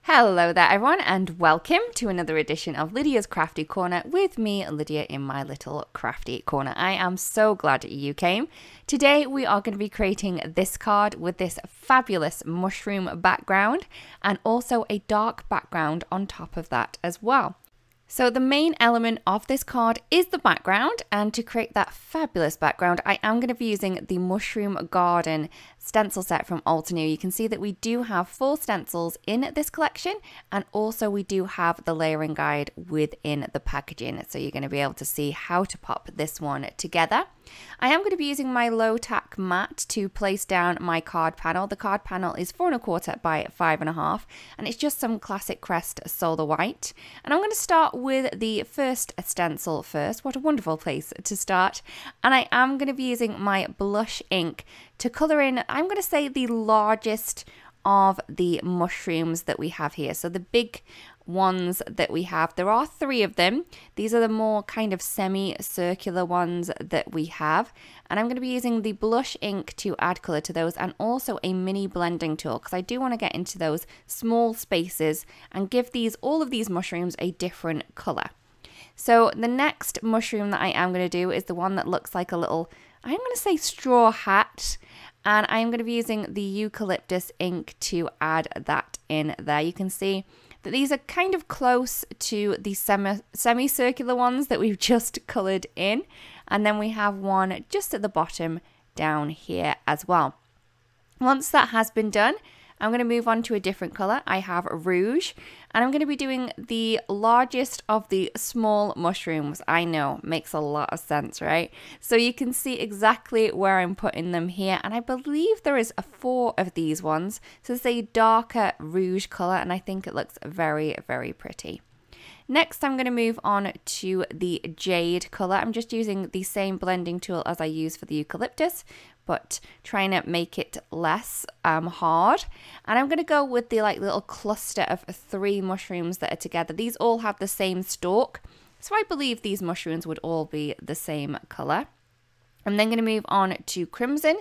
Hello there everyone and welcome to another edition of Lydia's Crafty Corner with me, Lydia, in my little crafty corner. I am so glad you came. Today we are going to be creating this card with this fabulous mushroom background and also a dark background on top of that as well. So the main element of this card is the background, and to create that fabulous background I am going to be using the Mushroom Garden stencil set from Altenew. You can see that we do have 4 stencils in this collection, and also we do have the layering guide within the packaging, so you're going to be able to see how to pop this one together. I am going to be using my low tack mat to place down my card panel. The card panel is 4 1/4 by 5 1/2, and it's just some classic Crest Solar White. And I'm going to start with the first stencil first. What a wonderful place to start. And I am going to be using my blush ink to colour in, I'm going to say, the largest of the mushrooms that we have here. So the big ones that we have, there are 3 of them. These are the more kind of semi-circular ones that we have, and I'm going to be using the blush ink to add colour to those, and also a mini blending tool because I do want to get into those small spaces and give all of these mushrooms a different colour. So the next mushroom that I am going to do is the one that looks like a little, I'm going to say, straw hat, and I'm going to be using the eucalyptus ink to add that in there. You can see that these are kind of close to the semicircular ones that we've just coloured in, and then we have one just at the bottom down here as well. Once that has been done, I'm going to move on to a different colour. I have rouge, and I'm going to be doing the largest of the small mushrooms. I know, makes a lot of sense, right? So you can see exactly where I'm putting them here, and I believe there is 4 of these ones. So it's a darker rouge colour, and I think it looks very, very pretty. Next, I'm going to move on to the jade colour. I'm just using the same blending tool as I use for the eucalyptus, but trying to make it less hard. And I'm going to go with the little cluster of 3 mushrooms that are together. These all have the same stalk, so I believe these mushrooms would all be the same colour. I'm then going to move on to crimson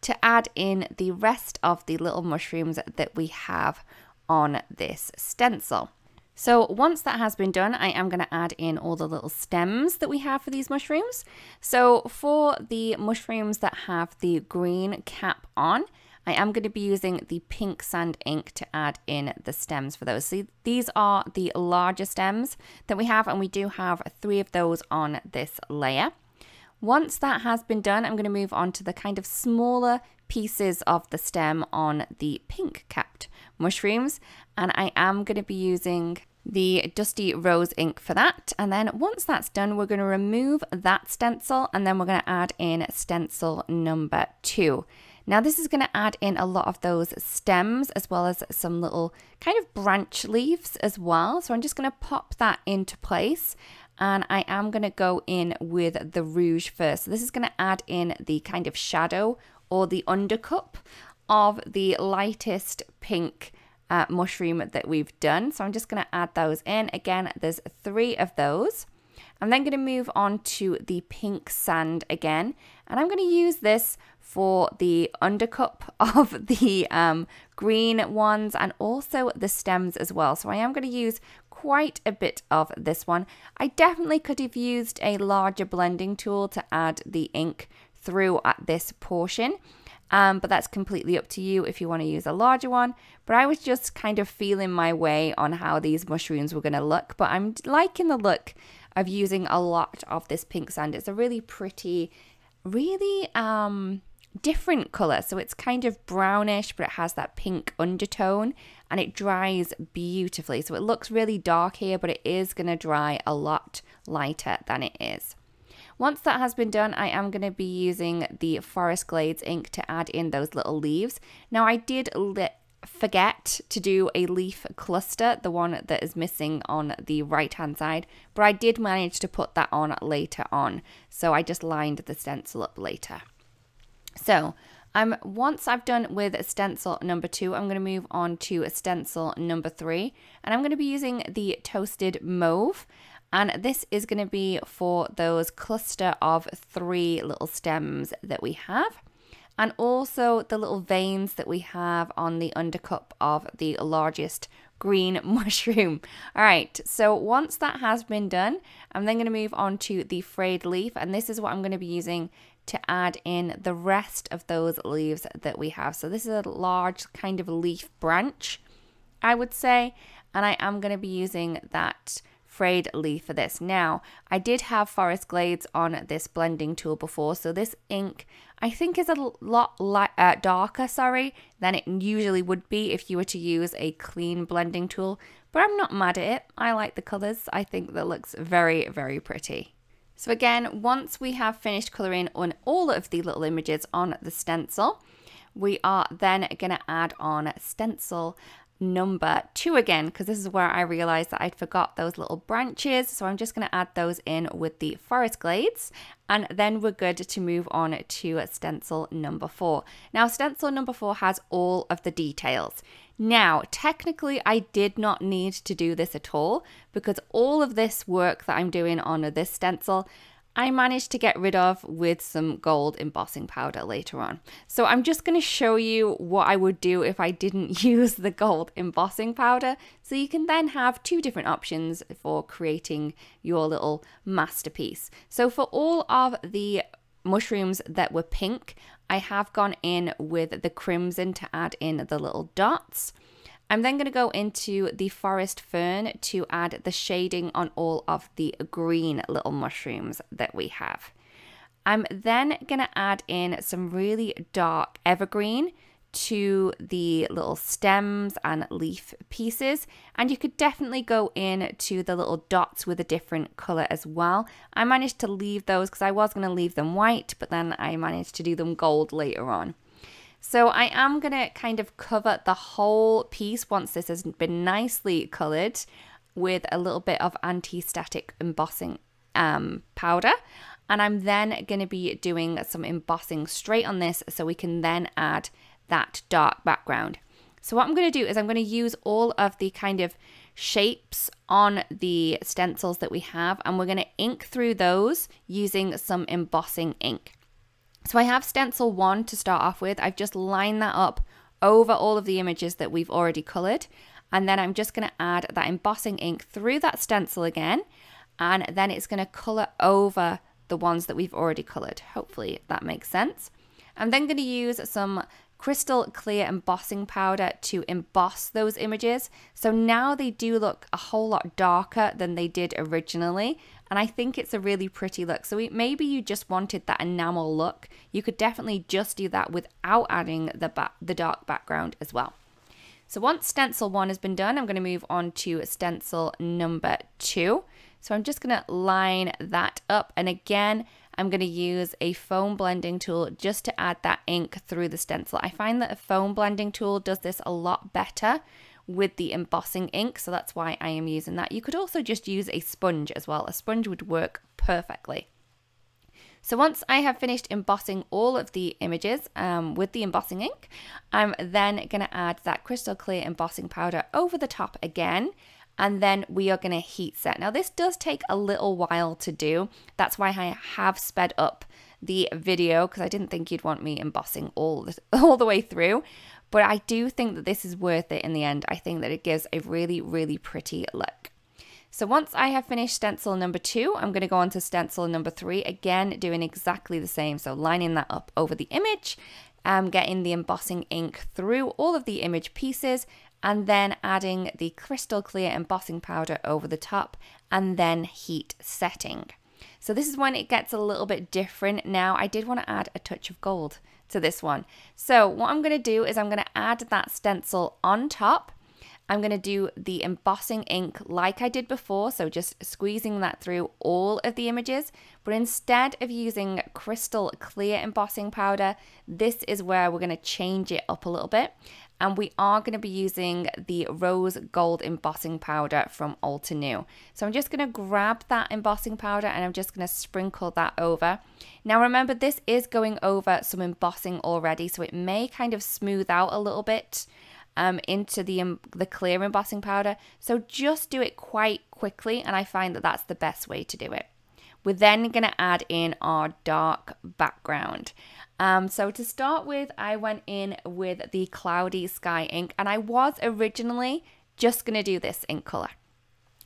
to add in the rest of the little mushrooms that we have on this stencil. So once that has been done, I am going to add in all the little stems that we have for these mushrooms. So for the mushrooms that have the green cap on, I am going to be using the pink sand ink to add in the stems for those. So these are the larger stems that we have, and we do have 3 of those on this layer. Once that has been done, I'm going to move on to the kind of smaller pieces of the stem on the pink capped mushrooms, and I am going to be using the Dusty Rose ink for that. And then once that's done, we're going to remove that stencil, and then we're going to add in stencil number 2. Now this is going to add in a lot of those stems as well as some little kind of branch leaves as well. So I'm just going to pop that into place, and I am going to go in with the rouge first. So this is going to add in the kind of shadow or the undercup of the lightest pink mushroom that we've done. So I'm just going to add those in. Again, there's 3 of those. I'm then going to move on to the pink sand again, and I'm going to use this for the undercup of the green ones and also the stems as well. So I am going to use quite a bit of this one. I definitely could have used a larger blending tool to add the ink through at this portion, but that's completely up to you if you want to use a larger one. But I was just kind of feeling my way on how these mushrooms were going to look, but I'm liking the look of using a lot of this pink sand. It's a really pretty, really different colour. So it's kind of brownish, but it has that pink undertone, and it dries beautifully. So it looks really dark here, but it is going to dry a lot lighter than it is. Once that has been done, I am going to be using the Forest Glades ink to add in those little leaves. Now I did forget to do a leaf cluster, the one that is missing on the right hand side, but I did manage to put that on later on. So I just lined the stencil up later. So once I've done with stencil number 2, I'm going to move on to stencil number 3, and I'm going to be using the Toasted Mauve. And this is going to be for those cluster of 3 little stems that we have. and also the little veins that we have on the undercup of the largest green mushroom. All right, so once that has been done, I'm then going to move on to the frayed leaf, and this is what I'm going to be using to add in the rest of those leaves that we have. So this is a large kind of leaf branch, I would say, and I am going to be using that frayed leaf for this. Now, I did have Forest Glades on this blending tool before, so this ink I think is a lot darker, than it usually would be if you were to use a clean blending tool, but I'm not mad at it. I like the colors. I think that looks very, very pretty. So again, once we have finished coloring on all of the little images on the stencil, we are then going to add on stencil number 2 again, because this is where I realized that I'd forgot those little branches. So I'm just going to add those in with the Forest Glades, and then we're good to move on to stencil number 4. Now, stencil number 4 has all of the details. Now, technically, I did not need to do this at all, because all of this work that I'm doing on this stencil, I managed to get rid of with some gold embossing powder later on. So I'm just going to show you what I would do if I didn't use the gold embossing powder. So you can then have 2 different options for creating your little masterpiece. So for all of the mushrooms that were pink, I have gone in with the crimson to add in the little dots. I'm then going to go into the forest fern to add the shading on all of the green little mushrooms that we have. I'm then going to add in some really dark evergreen to the little stems and leaf pieces, and you could definitely go in to the little dots with a different color as well. I managed to leave those because I was going to leave them white, but then I managed to do them gold later on. So I am going to kind of cover the whole piece once this has been nicely coloured with a little bit of anti-static embossing powder. And I'm then going to be doing some embossing straight on this so we can then add that dark background. So what I'm going to do is I'm going to use all of the kind of shapes on the stencils that we have, and we're going to ink through those using some embossing ink. So I have stencil 1 to start off with. I've just lined that up over all of the images that we've already coloured. And then I'm just going to add that embossing ink through that stencil again. And then it's going to colour over the ones that we've already coloured. Hopefully that makes sense. I'm then going to use some crystal clear embossing powder to emboss those images. So now they do look a whole lot darker than they did originally. And I think it's a really pretty look. So maybe you just wanted that enamel look. You could definitely just do that without adding the dark background as well. So once stencil 1 has been done, I'm going to move on to stencil number 2. So I'm just going to line that up. And again, I'm going to use a foam blending tool just to add that ink through the stencil. I find that a foam blending tool does this a lot better with the embossing ink, so that's why I am using that. You could also just use a sponge as well. A sponge would work perfectly. So once I have finished embossing all of the images with the embossing ink, I'm then going to add that crystal clear embossing powder over the top again, and then we are going to heat set. Now this does take a little while to do. That's why I have sped up the video, because I didn't think you'd want me embossing all the way through. But I do think that this is worth it in the end. I think that it gives a really, really pretty look. So once I have finished stencil number 2, I'm going to go on to stencil number 3. Again, doing exactly the same. So lining that up over the image, getting the embossing ink through all of the image pieces, and then adding the crystal clear embossing powder over the top, and then heat setting. So this is when it gets a little bit different. Now, I did want to add a touch of gold to this one. So what I'm going to do is I'm going to add that stencil on top. I'm going to do the embossing ink like I did before, so just squeezing that through all of the images. But instead of using crystal clear embossing powder, this is where we're going to change it up a little bit. And we are going to be using the rose gold embossing powder from Altenew. So I'm just going to grab that embossing powder and I'm just going to sprinkle that over. Now remember, this is going over some embossing already, so it may kind of smooth out a little bit into the clear embossing powder. So just do it quite quickly, and I find that that's the best way to do it. We're then going to add in our dark background. So to start with, I went in with the Cloudy Sky ink, and I was originally just going to do this ink color.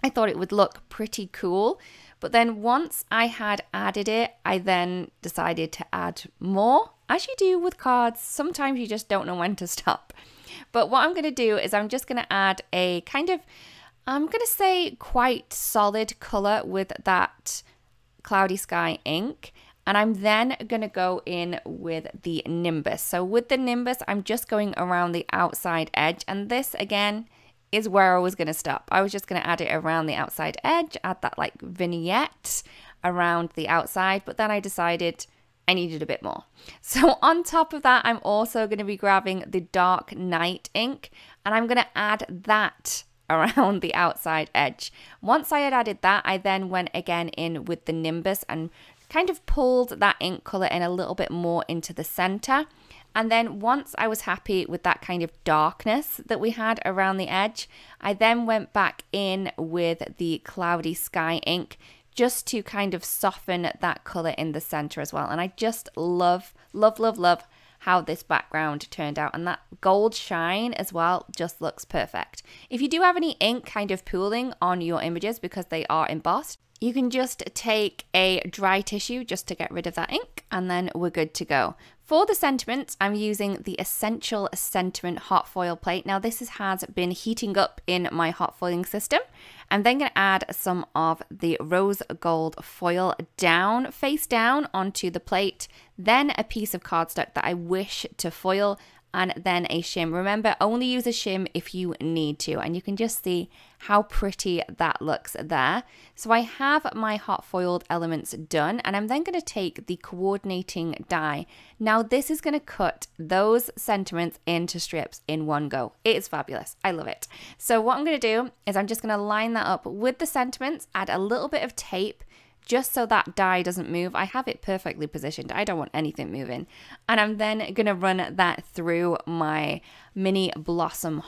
I thought it would look pretty cool, but then once I had added it, I then decided to add more. As you do with cards, sometimes you just don't know when to stop. But what I'm going to do is I'm just going to add a kind of, I'm going to say quite solid color with that Cloudy Sky ink. And I'm then going to go in with the Nimbus. So with the Nimbus, I'm just going around the outside edge. And this, again, is where I was going to stop. I was just going to add it around the outside edge, add that like vignette around the outside. But then I decided I needed a bit more. So on top of that, I'm also going to be grabbing the Dark Night ink. And I'm going to add that around the outside edge. Once I had added that, I then went again in with the Nimbus and kind of pulled that ink color in a little bit more into the center. And then once I was happy with that kind of darkness that we had around the edge, I then went back in with the Cloudy Sky ink just to kind of soften that color in the center as well. And I just love, love, love, love how this background turned out, and that gold shine as well just looks perfect. If you do have any ink kind of pooling on your images because they are embossed, you can just take a dry tissue just to get rid of that ink, and then we're good to go. For the sentiments, I'm using the Essential Sentiment hot foil plate. Now this has been heating up in my hot foiling system. I'm then going to add some of the rose gold foil down, face down onto the plate, then a piece of cardstock that I wish to foil, and then a shim. Remember, only use a shim if you need to, and you can just see how pretty that looks there. So I have my hot foiled elements done, and I'm then going to take the coordinating die. Now this is going to cut those sentiments into strips in one go. It is fabulous. I love it. So what I'm going to do is I'm just going to line that up with the sentiments, add a little bit of tape, just so that die doesn't move. I have it perfectly positioned. I don't want anything moving. And I'm then going to run that through my mini Blossom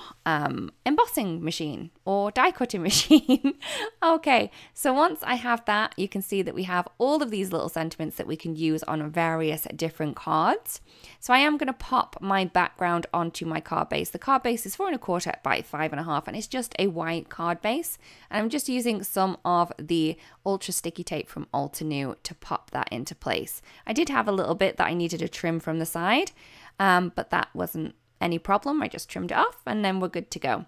embossing machine or die cutting machine. Okay, so once I have that, you can see that we have all of these little sentiments that we can use on various different cards. So I am going to pop my background onto my card base. The card base is 4 1/4 by 5 1/2, and it's just a white card base. And I'm just using some of the ultra sticky tape from Altenew to pop that into place. I did have a little bit that I needed to trim from the side, but that wasn't any problem. I just trimmed it off, and then we're good to go.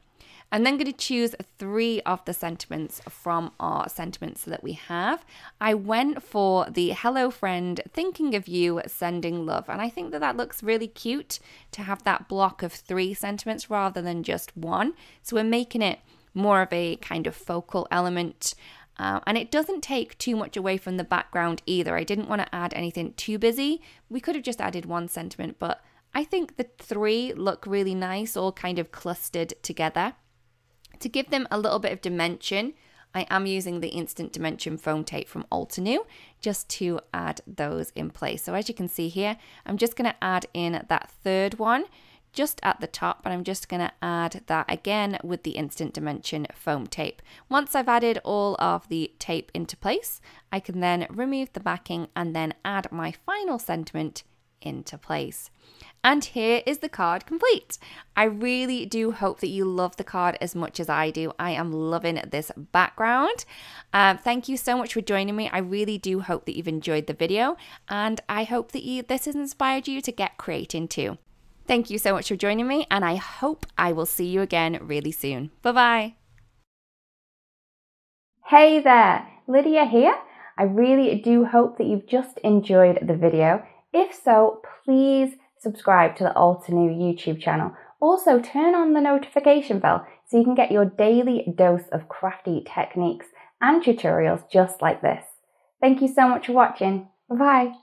I'm then going to choose 3 of the sentiments from our sentiments that we have. I went for the Hello Friend, Thinking of You, Sending Love. And I think that that looks really cute to have that block of 3 sentiments rather than just 1. So we're making it more of a kind of focal element. And it doesn't take too much away from the background either. I didn't want to add anything too busy. We could have just added 1 sentiment, but I think the 3 look really nice, all kind of clustered together. To give them a little bit of dimension, I am using the Instant Dimension foam tape from Altenew just to add those in place. So as you can see here, I'm just going to add in that 3rd one just at the top, and I'm just going to add that again with the Instant Dimension foam tape. Once I've added all of the tape into place, I can then remove the backing and then add my final sentiment into place. And here is the card complete. I really do hope that you love the card as much as I do. I am loving this background. Thank you so much for joining me. I really do hope that you've enjoyed the video, and I hope that this has inspired you to get creating too. Thank you so much for joining me, and I hope I will see you again really soon. Bye-bye. Hey there, Lydia here. I really do hope that you've just enjoyed the video. If so, please subscribe to the Altenew YouTube channel. Also, turn on the notification bell so you can get your daily dose of crafty techniques and tutorials just like this. Thank you so much for watching. Bye-bye.